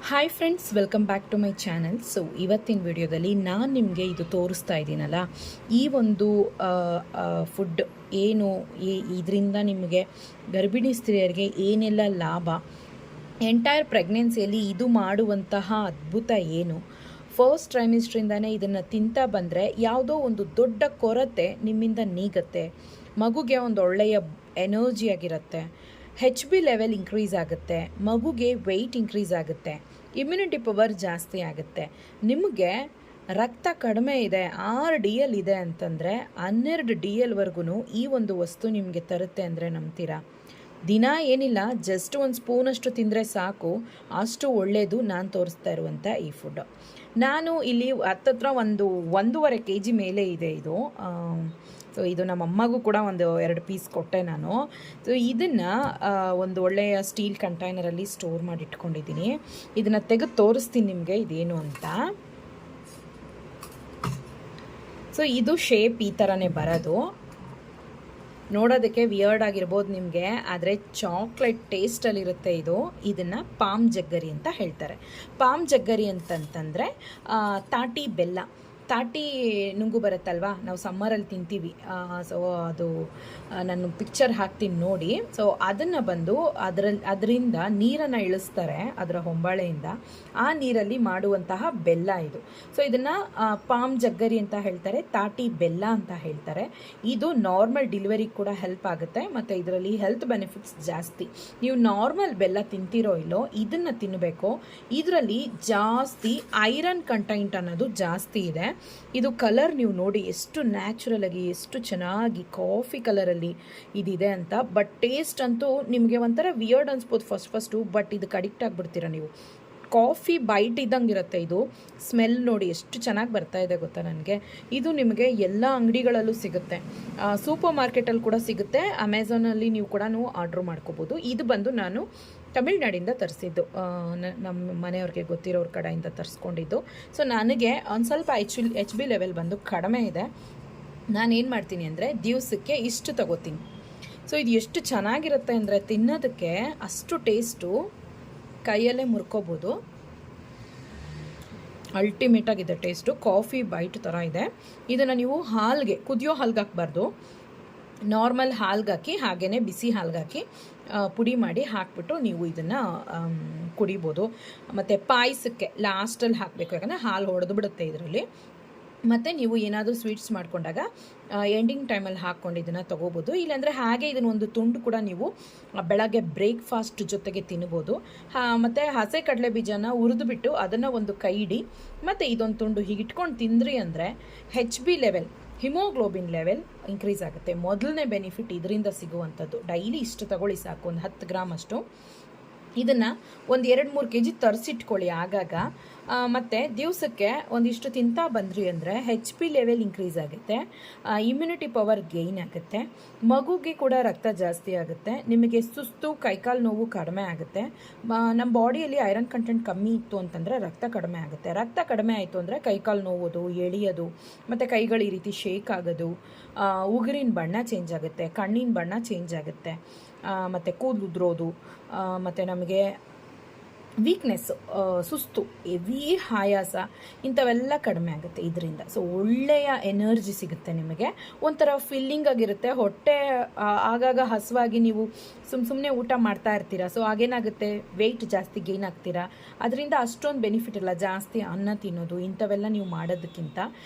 Hi friends, welcome back to my channel. So ಇವತ್ತಿನ ವಿಡಿಯೋದಲ್ಲಿ ನಾನು ನಿಮಗೆ ಇದು ತೋರಿಸ್ತಾ ಇದ್ದೀನಲ್ಲ, ಈ ಒಂದು ಫುಡ್ ಏನು, ಇದರಿಂದ ನಿಮಗೆ ಗರ್ಭಿಣಿ ಸ್ತ್ರೀಯರಿಗೆ ಏನೆಲ್ಲ ಲಾಭ, ಎಂಟೈರ್ ಪ್ರೆಗ್ನೆನ್ಸಿಯಲ್ಲಿ ಇದು ಮಾಡುವಂತಹ ಅದ್ಭುತ ಏನು, ಫಸ್ಟ್ ಟ್ರೈಮಿಸ್ಟ್ರಿಂದನೇ ಇದನ್ನು ತಿಂತಾ ಬಂದರೆ ಯಾವುದೋ ಒಂದು ದೊಡ್ಡ ಕೊರತೆ ನಿಮ್ಮಿಂದ ನೀಗುತ್ತೆ, ಮಗುಗೆ ಒಂದು ಒಳ್ಳೆಯ ಎನರ್ಜಿ ಆಗಿರುತ್ತೆ, HB ಲೆವೆಲ್ ಇನ್ಕ್ರೀಸ್ ಆಗುತ್ತೆ, ಮಗುಗೆ ವೆಯ್ಟ್ ಇನ್ಕ್ರೀಸ್ ಆಗುತ್ತೆ, ಇಮ್ಯುನಿಟಿ ಪವರ್ ಜಾಸ್ತಿ ಆಗುತ್ತೆ, ನಿಮಗೆ ರಕ್ತ ಕಡಿಮೆ ಇದೆ, 6 DL ಇದೆ ಅಂತಂದರೆ 12 DLವರೆಗೂ ಈ ಒಂದು ವಸ್ತು ನಿಮಗೆ ತರುತ್ತೆ ಅಂದರೆ ನಂಬ್ತೀರಾ? ದಿನ ಏನಿಲ್ಲ, ಜಸ್ಟ್ ಒಂದು ಸ್ಪೂನಷ್ಟು ತಿಂದರೆ ಸಾಕು, ಅಷ್ಟು ಒಳ್ಳೆಯದು ನಾನು ತೋರಿಸ್ತಾ ಇರುವಂಥ ಈ ಫುಡ್ಡು. ನಾನು ಇಲ್ಲಿ ಹತ್ತತ್ರ 1.5 kg ಮೇಲೆ ಇದೆ ಇದು. ಸೊ ಇದು ನಮ್ಮ ಅಮ್ಮಗೂ ಕೂಡ ಒಂದು 2 ಪೀಸ್ ಕೊಟ್ಟೆ ನಾನು. ಸೊ ಇದನ್ನು ಒಂದು ಒಳ್ಳೆಯ ಸ್ಟೀಲ್ ಕಂಟೈನರಲ್ಲಿ ಸ್ಟೋರ್ ಮಾಡಿ ಇಟ್ಕೊಂಡಿದ್ದೀನಿ. ಇದನ್ನು ತೆಗೆದು ತೋರಿಸ್ತೀನಿ ನಿಮಗೆ ಇದೇನು ಅಂತ. ಸೊ ಇದು ಶೇಪ್ ಈ ಥರನೇ ಬರೋದು. ನೋಡೋದಕ್ಕೆ ವಿಯರ್ಡ್ ಆಗಿರ್ಬೋದು ನಿಮಗೆ, ಆದರೆ ಚಾಕ್ಲೇಟ್ ಟೇಸ್ಟಲ್ಲಿರುತ್ತೆ ಇದು. ಇದನ್ನು ಪಾಮ್ ಜಗ್ಗರಿ ಅಂತ ಹೇಳ್ತಾರೆ. ಪಾಮ್ ಜಗ್ಗರಿ ಅಂತಂತಂದರೆ ತಾಟಿ ಬೆಲ್ಲ, ತಾಟಿ ನುಂಗು ಬರುತ್ತಲ್ವಾ, ನಾವು ಸಮ್ಮರಲ್ಲಿ ತಿಂತೀವಿ. ಸೊ ಅದು ನಾನು ಪಿಕ್ಚರ್ ಹಾಕ್ತೀನಿ ನೋಡಿ. ಸೊ ಅದನ್ನು ಬಂದು ಅದರಿಂದ ನೀರನ್ನು ಇಳಿಸ್ತಾರೆ, ಅದರ ಹೊಂಬಾಳೆಯಿಂದ. ಆ ನೀರಲ್ಲಿ ಮಾಡುವಂತಹ ಬೆಲ್ಲ ಇದು. ಸೊ ಇದನ್ನು ಪಾಮ್ ಜಗ್ಗರಿ ಅಂತ ಹೇಳ್ತಾರೆ, ತಾಟಿ ಬೆಲ್ಲ ಅಂತ ಹೇಳ್ತಾರೆ. ಇದು ನಾರ್ಮಲ್ ಡಿಲಿವರಿಗೆ ಕೂಡ ಹೆಲ್ಪ್ ಆಗುತ್ತೆ, ಮತ್ತು ಇದರಲ್ಲಿ ಹೆಲ್ತ್ ಬೆನಿಫಿಟ್ಸ್ ಜಾಸ್ತಿ. ನೀವು ನಾರ್ಮಲ್ ಬೆಲ್ಲ ತಿಂತಿರೋ ಇಲ್ಲೋ, ಇದನ್ನು ತಿನ್ನಬೇಕು. ಇದರಲ್ಲಿ ಜಾಸ್ತಿ ಐರನ್ ಕಂಟೆಂಟ್ ಅನ್ನೋದು ಜಾಸ್ತಿ ಇದೆ. ಇದು ಕಲರ್ ನೀವು ನೋಡಿ ಎಷ್ಟು ನ್ಯಾಚುರಲ್ ಆಗಿ, ಎಷ್ಟು ಚೆನ್ನಾಗಿ ಕಾಫಿ ಕಲರಲ್ಲಿ ಇದಿದೆ ಅಂತ. ಬಟ್ ಟೇಸ್ಟ್ ಅಂತೂ ನಿಮಗೆ ಒಂಥರ ವಿಯರ್ಡ್ ಅನ್ಸ್ಬೋದು ಫಸ್ಟು, ಬಟ್ ಇದಕ್ಕೆ ಅಡಿಕ್ಟ್ ಆಗಿಬಿಡ್ತೀರ ನೀವು. ಕಾಫಿ ಬೈಟ್ ಇದ್ದಂಗೆ ಇರುತ್ತೆ ಇದು. ಸ್ಮೆಲ್ ನೋಡಿ ಎಷ್ಟು ಚೆನ್ನಾಗಿ ಬರ್ತಾ ಇದೆ ಗೊತ್ತಾ ನನಗೆ. ಇದು ನಿಮಗೆ ಎಲ್ಲ ಅಂಗಡಿಗಳಲ್ಲೂ ಸಿಗುತ್ತೆ, ಸೂಪರ್ ಮಾರ್ಕೆಟಲ್ಲಿ ಕೂಡ ಸಿಗುತ್ತೆ, ಅಮೆಝಾನಲ್ಲಿ ನೀವು ಕೂಡ ಆರ್ಡ್ರ್ ಮಾಡ್ಕೋಬೋದು. ಇದು ಬಂದು ನಾನು ತಮಿಳ್ನಾಡಿಂದ ತರಿಸಿದ್ದು, ನಮ್ಮ ಮನೆಯವ್ರಿಗೆ ಗೊತ್ತಿರೋರ ಕಡೆಯಿಂದ ತರಿಸ್ಕೊಂಡಿದ್ದು. ಸೊ ನನಗೆ ಒಂದು ಸ್ವಲ್ಪ HB ಲೆವೆಲ್ ಬಂದು ಕಡಿಮೆ ಇದೆ. ನಾನೇನು ಮಾಡ್ತೀನಿ ಅಂದರೆ ದಿವಸಕ್ಕೆ ಇಷ್ಟು ತಗೋತೀನಿ. ಸೊ ಇದು ಎಷ್ಟು ಚೆನ್ನಾಗಿರುತ್ತೆ ಅಂದರೆ ತಿನ್ನೋದಕ್ಕೆ ಅಷ್ಟು ಟೇಸ್ಟು, ಕೈಯಲ್ಲೇ ಮುರ್ಕೋಬೋದು. ಅಲ್ಟಿಮೇಟ್ ಆಗಿದೆ ಟೇಸ್ಟು, ಕಾಫಿ ಬೈಟ್ ಥರ ಇದೆ. ಇದನ್ನು ನೀವು ಹಾಲ್ಗೆ, ಕುದಿಯೋ ಹಾಲ್ಗೆ ಹಾಕಬಾರ್ದು, ನಾರ್ಮಲ್ ಹಾಲ್ಗೆ ಹಾಕಿ, ಹಾಗೆಯೇ ಬಿಸಿ ಹಾಲ್ಗೆ ಹಾಕಿ ಪುಡಿ ಮಾಡಿ ಹಾಕ್ಬಿಟ್ಟು ನೀವು ಇದನ್ನು ಕುಡಿಬೋದು. ಮತ್ತು ಪಾಯಸಕ್ಕೆ ಲಾಸ್ಟಲ್ಲಿ ಹಾಕಬೇಕು, ಯಾಕಂದರೆ ಹಾಲು ಹೊಡೆದು ಬಿಡುತ್ತೆ ಇದರಲ್ಲಿ. ಮತ್ತು ನೀವು ಏನಾದರೂ ಸ್ವೀಟ್ಸ್ ಮಾಡ್ಕೊಂಡಾಗ ಎಂಡಿಂಗ್ ಟೈಮಲ್ಲಿ ಹಾಕ್ಕೊಂಡು ಇದನ್ನು ತೊಗೋಬೋದು. ಇಲ್ಲಾಂದರೆ ಹಾಗೆ ಇದನ್ನು ಒಂದು ತುಂಡು ಕೂಡ ನೀವು ಬೆಳಗ್ಗೆ ಬ್ರೇಕ್ಫಾಸ್ಟ್ ಜೊತೆಗೆ ತಿನ್ಬೋದು. ಮತ್ತು ಹಸೆ ಕಡಲೆ ಬೀಜನ ಹುರಿದುಬಿಟ್ಟು ಅದನ್ನು ಒಂದು ಕೈ ಇಡಿ, ಮತ್ತು ಇದೊಂದು ತುಂಡು ಹೀಗೆ ಇಟ್ಕೊಂಡು ತಿಂದ್ರಿ ಅಂದರೆ HB level, haemoglobin level increase ಆಗುತ್ತೆ. ಮೊದಲನೇ ಬೆನಿಫಿಟ್ ಇದರಿಂದ ಸಿಗುವಂಥದ್ದು. ಡೈಲಿ ಇಷ್ಟು ತಗೊಳ್ಳಿ ಸಾಕು, ಒಂದು 10 ಗ್ರಾಮ್ ಅಷ್ಟು. ಇದನ್ನು ಒಂದು 2-3 kg ತರಿಸಿಟ್ಕೊಳ್ಳಿ ಆಗಾಗ. ಮತ್ತು ದಿವಸಕ್ಕೆ ಒಂದಿಷ್ಟು ತಿಂತಾ ಬಂದ್ರಿ ಅಂದರೆ HB ಲೆವೆಲ್ ಇನ್ಕ್ರೀಸ್ ಆಗುತ್ತೆ, ಇಮ್ಯುನಿಟಿ ಪವರ್ ಗೇಯ್ನ್ ಆಗುತ್ತೆ, ಮಗುಗೆ ಕೂಡ ರಕ್ತ ಜಾಸ್ತಿ ಆಗುತ್ತೆ, ನಿಮಗೆ ಸುಸ್ತು, ಕೈಕಾಲು ನೋವು ಕಡಿಮೆ ಆಗುತ್ತೆ. ನಮ್ಮ ಬಾಡಿಯಲ್ಲಿ ಐರನ್ ಕಂಟೆಂಟ್ ಕಮ್ಮಿ ಇತ್ತು ಅಂತಂದರೆ ರಕ್ತ ಕಡಿಮೆ ಆಗುತ್ತೆ. ರಕ್ತ ಕಡಿಮೆ ಆಯಿತು ಅಂದರೆ ಕೈಕಾಲು ನೋವುದು, ಎಳೆಯೋದು, ಮತ್ತು ಕೈಗಳು ಈ ರೀತಿ ಶೇಕ್ ಆಗೋದು, ಉಗುರಿನ ಬಣ್ಣ ಚೇಂಜ್ ಆಗುತ್ತೆ, ಕಣ್ಣಿನ ಬಣ್ಣ ಚೇಂಜ್ ಆಗುತ್ತೆ, ಮತ್ತು ಕೂದಲು ಉದುರೋದು, ಮತ್ತು ನಮಗೆ ವೀಕ್ನೆಸ್ಸು, ಸುಸ್ತು, ಹೆವಿ ಆಯಾಸ, ಇಂಥವೆಲ್ಲ ಕಡಿಮೆ ಆಗುತ್ತೆ ಇದರಿಂದ. ಸೊ ಒಳ್ಳೆಯ ಎನರ್ಜಿ ಸಿಗುತ್ತೆ ನಿಮಗೆ, ಒಂಥರ ಫಿಲ್ಲಿಂಗ್ ಆಗಿರುತ್ತೆ ಹೊಟ್ಟೆ. ಆಗಾಗ ಹಸುವಾಗಿ ನೀವು ಸುಮ್ಮನೆ ಊಟ ಮಾಡ್ತಾ ಇರ್ತೀರ, ಸೊ ಹಾಗೇನಾಗುತ್ತೆ, ವೆಯ್ಟ್ ಜಾಸ್ತಿ ಗೇನ್ ಆಗ್ತೀರಾ. ಅದರಿಂದ ಅಷ್ಟೊಂದು ಬೆನಿಫಿಟ್ ಇಲ್ಲ ಜಾಸ್ತಿ ಅನ್ನ ತಿನ್ನೋದು, ಇಂಥವೆಲ್ಲ ನೀವು ಮಾಡೋದಕ್ಕಿಂತ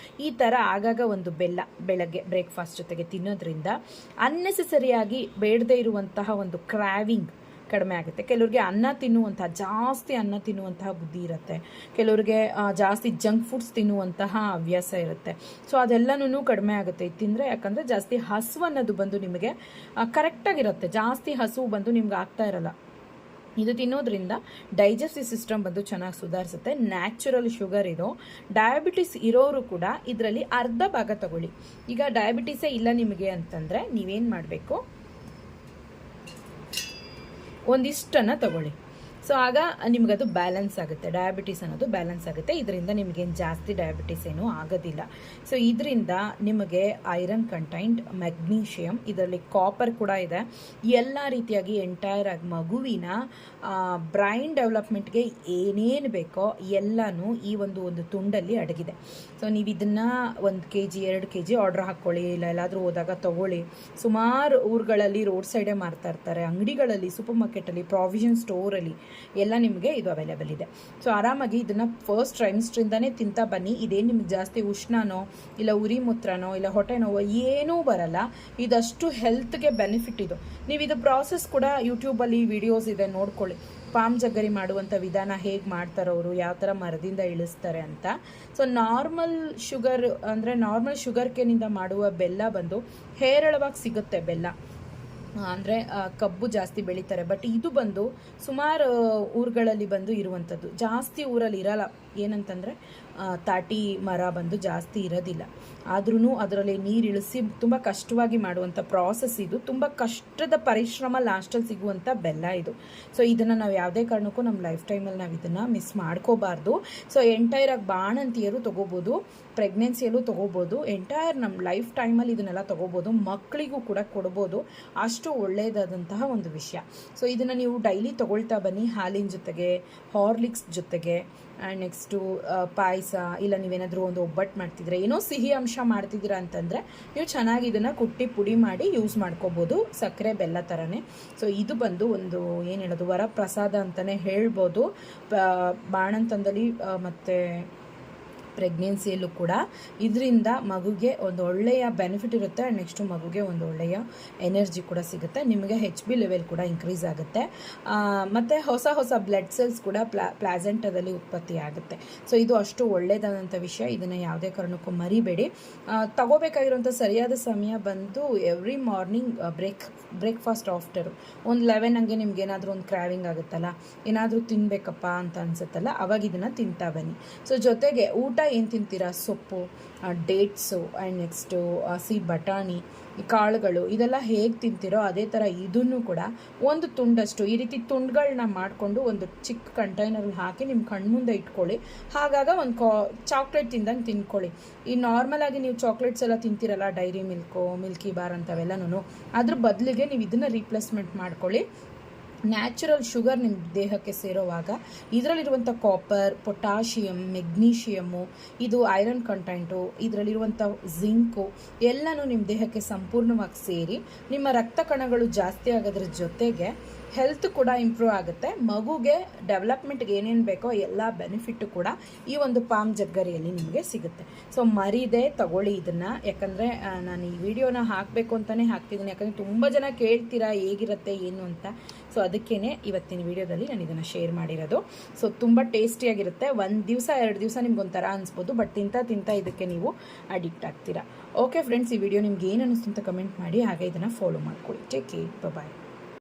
ಈ ಥರ ಆಗಾಗ ಒಂದು ಬೆಲ್ಲ ಬೆಳಗ್ಗೆ ಬ್ರೇಕ್ಫಾಸ್ಟ್ ಜೊತೆಗೆ ತಿನ್ನೋದ್ರಿಂದ ಅನ್ನೆಸೆಸರಿಯಾಗಿ ಬೇಡದೇ ಇರುವಂತಹ ಒಂದು ಕ್ರಾವಿಂಗ್ ಕಡಿಮೆ ಆಗುತ್ತೆ. ಕೆಲವ್ರಿಗೆ ಜಾಸ್ತಿ ಅನ್ನ ತಿನ್ನುವಂತಹ ಬುದ್ಧಿ ಇರುತ್ತೆ, ಕೆಲವ್ರಿಗೆ ಜಾಸ್ತಿ ಜಂಕ್ ಫುಡ್ಸ್ ತಿನ್ನುವಂತಹ ಹವ್ಯಾಸ ಇರುತ್ತೆ. ಸೊ ಅದೆಲ್ಲನೂ ಕಡಿಮೆ ಆಗುತ್ತೆ ಇದು ತಿಂದರೆ. ಯಾಕಂದರೆ ಜಾಸ್ತಿ ಹಸಿವು ಅನ್ನೋದು ಬಂದು ನಿಮಗೆ ಕರೆಕ್ಟಾಗಿರುತ್ತೆ, ಜಾಸ್ತಿ ಹಸಿವು ಬಂದು ನಿಮ್ಗೆ ಆಗ್ತಾ ಇರಲ್ಲ. ಇದು ತಿನ್ನೋದ್ರಿಂದ ಡೈಜೆಸ್ಟಿವ್ ಸಿಸ್ಟಮ್ ಬಂದು ಚೆನ್ನಾಗಿ ಸುಧಾರಿಸುತ್ತೆ. ನ್ಯಾಚುರಲ್ ಶುಗರ್ ಇರೋ, ಡಯಾಬಿಟಿಸ್ ಇರೋರು ಕೂಡ ಇದರಲ್ಲಿ ಅರ್ಧ ಭಾಗ ತಗೊಳ್ಳಿ. ಈಗ ಡಯಾಬಿಟಿಸೇ ಇಲ್ಲ ನಿಮಗೆ ಅಂತಂದರೆ ನೀವೇನು ಮಾಡಬೇಕು, ಒಂದಿಷ್ಟನ್ನು ತಗೊಳ್ಳಿ. ಸೊ ಆಗ ನಿಮಗದು ಬ್ಯಾಲೆನ್ಸ್ ಆಗುತ್ತೆ, ಡಯಾಬಿಟೀಸ್ ಅನ್ನೋದು ಬ್ಯಾಲೆನ್ಸ್ ಆಗುತ್ತೆ. ಇದರಿಂದ ನಿಮಗೇನು ಜಾಸ್ತಿ ಡಯಾಬಿಟೀಸ್ ಏನೂ ಆಗೋದಿಲ್ಲ. ಸೊ ಇದರಿಂದ ನಿಮಗೆ ಐರನ್ ಕಂಟೈಂಟ್, ಮೆಗ್ನೀಷಿಯಮ್, ಇದರಲ್ಲಿ ಕಾಪರ್ ಕೂಡ ಇದೆ. ಎಲ್ಲ ರೀತಿಯಾಗಿ ಎಂಟೈರ್ ಆಗಿ ಮಗುವಿನ ಬ್ರೈನ್ ಡೆವಲಪ್ಮೆಂಟ್ಗೆ ಏನೇನು ಬೇಕೋ ಎಲ್ಲನೂ ಈ ಒಂದು ತುಂಡಲ್ಲಿ ಅಡಗಿದೆ. ಸೊ ನೀವು ಇದನ್ನು 1 kg 2 kg ಆರ್ಡ್ರ್ ಹಾಕ್ಕೊಳ್ಳಿ, ಇಲ್ಲ ಎಲ್ಲಾದರೂ ಹೋದಾಗ ತೊಗೊಳ್ಳಿ. ಸುಮಾರು ಊರುಗಳಲ್ಲಿ ರೋಡ್ ಸೈಡೇ ಮಾರ್ತಾ ಇರ್ತಾರೆ, ಅಂಗಡಿಗಳಲ್ಲಿ, ಸೂಪರ್ ಮಾರ್ಕೆಟಲ್ಲಿ, ಪ್ರಾವಿಷನ್ ಸ್ಟೋರಲ್ಲಿ ಎಲ್ಲ ನಿಮಗೆ ಇದು ಅವೈಲೇಬಲ್ ಇದೆ. ಸೊ ಆರಾಮಾಗಿ ಇದನ್ನು ಫಸ್ಟ್ ಟ್ರೈಮಿಸ್ಟ್ರಿಂದನೇ ತಿಂತಾ ಬನ್ನಿ. ಇದೇನು ನಿಮ್ಗೆ ಜಾಸ್ತಿ ಉಷ್ಣನೋ ಇಲ್ಲ ಉರಿ ಮೂತ್ರನೋ ಇಲ್ಲ ಹೊಟ್ಟೆ ನೋವು ಏನೂ ಬರಲ್ಲ. ಇದಷ್ಟು ಹೆಲ್ತ್ಗೆ ಬೆನಿಫಿಟ್ ಇದು. ನೀವು ಇದು ಪ್ರಾಸೆಸ್ ಕೂಡ ಯೂಟ್ಯೂಬಲ್ಲಿ ವಿಡಿಯೋಸ್ ಇದೆ, ನೋಡ್ಕೊಳ್ಳಿ. ಪಾಮ್ ಜಗ್ಗರಿ ಮಾಡುವಂಥ ವಿಧಾನ ಹೇಗೆ ಮಾಡ್ತಾರವರು, ಯಾವ ಥರ ಮರದಿಂದ ಇಳಿಸ್ತಾರೆ ಅಂತ. ಸೊ ನಾರ್ಮಲ್ ಶುಗರ್ ಅಂದರೆ ನಾರ್ಮಲ್ ಶುಗರ್ ಕೇನಿಂದ ಮಾಡುವ ಬೆಲ್ಲ ಬಂದು ಹೇರಳವಾಗಿ ಸಿಗುತ್ತೆ ಬೆಲ್ಲ, ಅಂದರೆ ಕಬ್ಬು ಜಾಸ್ತಿ ಬೆಳೀತಾರೆ. ಬಟ್ ಇದು ಬಂದು ಸುಮಾರು ಊರುಗಳಲ್ಲಿ ಬಂದು ಇರುವಂಥದ್ದು, ಜಾಸ್ತಿ ಊರಲ್ಲಿ ಇರಲ್ಲ. ಏನಂತಂದರೆ ತಾಟಿ ಮರ ಬಂದು ಜಾಸ್ತಿ ಇರೋದಿಲ್ಲ. ಆದ್ರೂ ಅದರಲ್ಲಿ ನೀರು ಇಳಿಸಿ ತುಂಬ ಕಷ್ಟವಾಗಿ ಮಾಡುವಂಥ ಪ್ರಾಸೆಸ್ ಇದು. ತುಂಬ ಕಷ್ಟದ ಪರಿಶ್ರಮ ಲಾಸ್ಟಲ್ಲಿ ಸಿಗುವಂಥ ಬೆಲ್ಲ ಇದು. ಸೊ ಇದನ್ನು ನಾವು ಯಾವುದೇ ಕಾರಣಕ್ಕೂ ನಮ್ಮ ಲೈಫ್ ಟೈಮಲ್ಲಿ ನಾವು ಇದನ್ನು ಮಿಸ್ ಮಾಡ್ಕೋಬಾರ್ದು. ಸೊ ಎಂಟೈರಾಗಿ ಬಾಣಂತಿಯರು ತೊಗೋಬೋದು, ಪ್ರೆಗ್ನೆನ್ಸಿಯಲ್ಲೂ ತೊಗೋಬೋದು, ಎಂಟೈರ್ ನಮ್ಮ ಲೈಫ್ ಟೈಮಲ್ಲಿ ಇದನ್ನೆಲ್ಲ ತೊಗೋಬೋದು. ಮಕ್ಕಳಿಗೂ ಕೂಡ ಕೊಡ್ಬೋದು. ಅಷ್ಟು ಒಳ್ಳೆಯದಾದಂತಹ ಒಂದು ವಿಷಯ. ಸೊ ಇದನ್ನು ನೀವು ಡೈಲಿ ತೊಗೊಳ್ತಾ ಬನ್ನಿ, ಹಾಲಿನ ಜೊತೆಗೆ, ಹಾರ್ಲಿಕ್ಸ್ ಜೊತೆಗೆ, ಆ್ಯಂಡ್ ನೆಕ್ಸ್ಟು ಪಾಯಸ, ಇಲ್ಲ ನೀವೇನಾದರೂ ಒಂದು ಒಬ್ಬಟ್ಟು ಮಾಡ್ತಿದ್ರೆ, ಏನೋ ಸಿಹಿ ಅಂಶ ಮಾಡ್ತಿದ್ದೀರಾ ಅಂತಂದರೆ ನೀವು ಚೆನ್ನಾಗಿ ಇದನ್ನು ಕುಟ್ಟಿ ಪುಡಿ ಮಾಡಿ ಯೂಸ್ ಮಾಡ್ಕೋಬೋದು, ಸಕ್ಕರೆ ಬೆಲ್ಲ ಥರನೇ. ಸೊ ಇದು ಬಂದು ಒಂದು ಏನು ಹೇಳೋದು, ವರ ಪ್ರಸಾದ ಅಂತಲೇ ಹೇಳ್ಬೋದು. ಬಾಣಂತನದಲ್ಲಿ ಮತ್ತು ಪ್ರೆಗ್ನೆನ್ಸಿಯಲ್ಲೂ ಕೂಡ ಇದರಿಂದ ಮಗುಗೆ ಒಂದು ಒಳ್ಳೆಯ ಬೆನಿಫಿಟ್ ಇರುತ್ತೆ. ಆ್ಯಂಡ್ ನೆಕ್ಸ್ಟು ಮಗುಗೆ ಒಂದು ಒಳ್ಳೆಯ ಎನರ್ಜಿ ಕೂಡ ಸಿಗುತ್ತೆ. ನಿಮಗೆ HB ಲೆವೆಲ್ ಕೂಡ ಇನ್ಕ್ರೀಸ್ ಆಗುತ್ತೆ. ಮತ್ತು ಹೊಸ ಬ್ಲಡ್ ಸೆಲ್ಸ್ ಕೂಡ ಪ್ಲಾಸೆಂಟದಲ್ಲಿ ಉತ್ಪತ್ತಿ ಆಗುತ್ತೆ. ಸೊ ಇದು ಅಷ್ಟು ಒಳ್ಳೆಯದಾದಂಥ ವಿಷಯ. ಇದನ್ನು ಯಾವುದೇ ಕಾರಣಕ್ಕೂ ಮರಿಬೇಡಿ. ತಗೋಬೇಕಾಗಿರುವಂಥ ಸರಿಯಾದ ಸಮಯ ಬಂದು ಎವ್ರಿ ಮಾರ್ನಿಂಗ್ ಬ್ರೇಕ್ಫಾಸ್ಟ್ ಆಫ್ಟರು ಒಂದು 11 ಹಂಗೆ ನಿಮ್ಗೆ ಏನಾದರೂ ಒಂದು ಕ್ರಾವಿಂಗ್ ಆಗುತ್ತಲ್ಲ, ಏನಾದರೂ ತಿನ್ನಬೇಕಪ್ಪ ಅಂತ ಅನಿಸುತ್ತಲ್ಲ, ಅವಾಗ ಇದನ್ನು ತಿಂತಾ ಬನ್ನಿ. ಸೊ ಜೊತೆಗೆ ಊಟ ಏನು ತಿಂತೀರಾ, ಸೊಪ್ಪು, ಡೇಟ್ಸು, ಆ್ಯಂಡ್ ನೆಕ್ಸ್ಟು ಹಸಿ ಬಟಾಣಿ, ಕಾಳುಗಳು, ಇದೆಲ್ಲ ಹೇಗೆ ತಿಂತೀರೋ ಅದೇ ಥರ ಇದನ್ನು ಕೂಡ ಒಂದು ತುಂಡಷ್ಟು ಈ ರೀತಿ ತುಂಡುಗಳನ್ನ ಮಾಡಿಕೊಂಡು ಒಂದು ಚಿಕ್ಕ ಕಂಟೈನರಲ್ಲಿ ಹಾಕಿ ನಿಮ್ಮ ಕಣ್ಮುಂದೆ ಇಟ್ಕೊಳ್ಳಿ. ಹಾಗಾಗ ಒಂದು ಚಾಕ್ಲೇಟ್ ತಿಂದಂಗೆ ತಿನ್ಕೊಳ್ಳಿ. ಈ ನಾರ್ಮಲಾಗಿ ನೀವು ಚಾಕ್ಲೇಟ್ಸ್ ಎಲ್ಲ ತಿಂತೀರಲ್ಲ, ಡೈರಿ ಮಿಲ್ಕು, ಮಿಲ್ಕಿ ಬಾರ್ ಅಂಥವೆಲ್ಲನೂ, ಅದ್ರ ಬದಲಿಗೆ ನೀವು ಇದನ್ನು ರೀಪ್ಲೇಸ್ಮೆಂಟ್ ಮಾಡ್ಕೊಳ್ಳಿ. ನ್ಯಾಚುರಲ್ ಶುಗರ್ ನಿಮ್ಮ ದೇಹಕ್ಕೆ ಸೇರೋವಾಗ ಇದರಲ್ಲಿರುವಂಥ ಕಾಪರ್, ಪೊಟ್ಯಾಷಿಯಮ್, ಮೆಗ್ನೀಷಿಯಮ್ಮು, ಇದು ಐರನ್ ಕಂಟೆಂಟು, ಇದರಲ್ಲಿರುವಂಥ ಜಿಂಕು ಎಲ್ಲನೂ ನಿಮ್ಮ ದೇಹಕ್ಕೆ ಸಂಪೂರ್ಣವಾಗಿ ಸೇರಿ ನಿಮ್ಮ ರಕ್ತ ಕಣಗಳು ಜಾಸ್ತಿ ಆಗೋದ್ರ ಜೊತೆಗೆ ಹೆಲ್ತ್ ಕೂಡ ಇಂಪ್ರೂವ್ ಆಗುತ್ತೆ. ಮಗುಗೆ ಡೆವಲಪ್ಮೆಂಟ್ಗೆ ಏನೇನು ಬೇಕೋ ಎಲ್ಲ ಬೆನಿಫಿಟ್ಟು ಕೂಡ ಈ ಒಂದು ಪಾಮ್ ಜಗ್ಗರಿಯಲ್ಲಿ ನಿಮಗೆ ಸಿಗುತ್ತೆ. ಸೊ ಮರಿದೆ ತಗೊಳ್ಳಿ ಇದನ್ನು. ಯಾಕಂದರೆ ನಾನು ಈ ವಿಡಿಯೋನ ಹಾಕಬೇಕು ಅಂತಲೇ ಹಾಕ್ತಿದ್ದೀನಿ, ಯಾಕಂದರೆ ತುಂಬ ಜನ ಕೇಳ್ತೀರಾ ಹೇಗಿರುತ್ತೆ ಏನು ಅಂತ. ಸೊ ಅದಕ್ಕೇ ಇವತ್ತಿನ ವಿಡಿಯೋದಲ್ಲಿ ನಾನು ಇದನ್ನು ಶೇರ್ ಮಾಡಿರೋದು. ಸೊ ತುಂಬ ಟೇಸ್ಟಿಯಾಗಿರುತ್ತೆ. 1 ದಿವಸ 2 ದಿವಸ ನಿಮ್ಗೊಂಥರ ಅನಿಸ್ಬೋದು, ಬಟ್ ತಿಂತಾ ಇದಕ್ಕೆ ನೀವು ಅಡಿಕ್ಟ್ ಆಗ್ತೀರಾ. ಓಕೆ ಫ್ರೆಂಡ್ಸ್, ಈ ವಿಡಿಯೋ ನಿಮ್ಗೆ ಏನು ಅನ್ನಿಸ್ತು ಅಂತ ಕಮೆಂಟ್ ಮಾಡಿ, ಹಾಗೆ ಇದನ್ನು ಫಾಲೋ ಮಾಡ್ಕೊಳ್ಳಿ. ಟೇಕ್ ಕೇರ್, ಬಾಯ್.